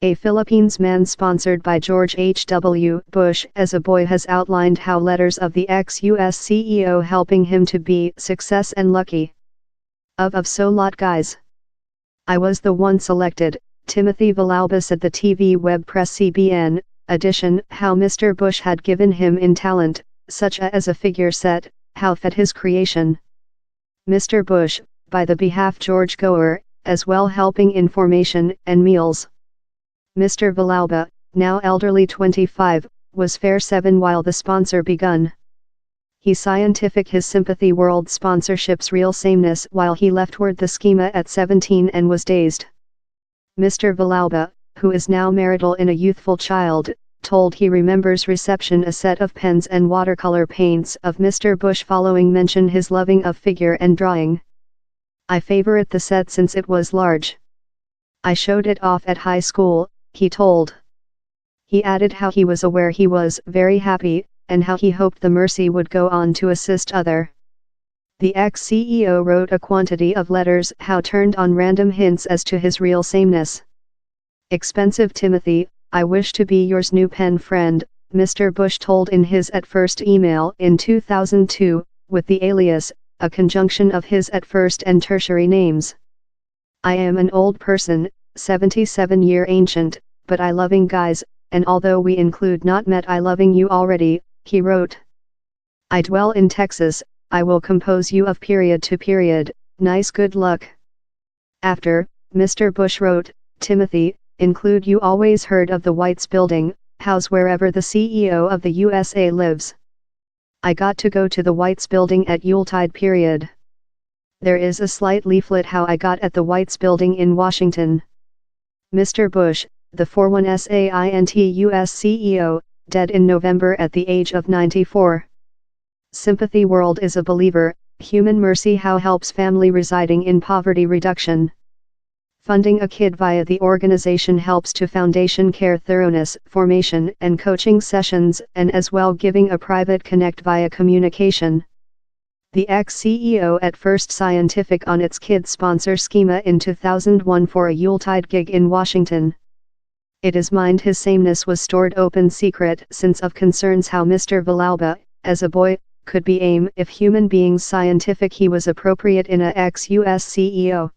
A Philippines man sponsored by George H.W. Bush as a boy has outlined how letters of the ex-US CEO helping him to be success and lucky. Of so lot guys. I was the one selected, Timothy Villalba said the TV web press CBN, edition, how Mr. Bush had given him in talent, such as a figure set, how fed his creation. Mr. Bush, by the behalf George Goer, as well helping information and meals. Mr. Villalba, now elderly 25, was fair 7 while the sponsor begun. He scientific his sympathy world sponsorship's real sameness while he leftward the schema at 17 and was dazed. Mr. Villalba, who is now marital in a youthful child, told he remembers reception a set of pens and watercolor paints of Mr. Bush following mention his loving of figure and drawing. I favorite the set since it was large. I showed it off at high school, he told. He added how he was aware he was very happy, and how he hoped the mercy would go on to assist other. The ex-CEO wrote a quantity of letters how turned on random hints as to his real sameness. Expensive Timothy, I wish to be yours new pen friend, Mr. Bush told in his at first email in 2002, with the alias, a conjunction of his at first and tertiary names. I am an old person, 77-year ancient, but I loving guys, and although we include not met I loving you already, he wrote. I dwell in Texas, I will compose you of period to period, nice good luck. After, Mr. Bush wrote, Timothy, include you always heard of the White's Building, house wherever the CEO of the USA lives. I got to go to the White's Building at Yuletide period. There is a slight leaflet how I got at the White's Building in Washington. Mr. Bush, the 41SAINT US CEO, dead in November at the age of 94. Sympathy World is a believer, Human Mercy how helps family residing in poverty reduction. Funding a kid via the organization helps to foundation care thoroughness, formation and coaching sessions and as well giving a private connect via communication. The ex-CEO at First Scientific on its kid sponsor schema in 2001 for a Yuletide gig in Washington. It is mind his sameness was stored open secret since of concerns how Mr. Villalba, as a boy, could be aim if human beings scientific he was appropriate in a ex-US CEO.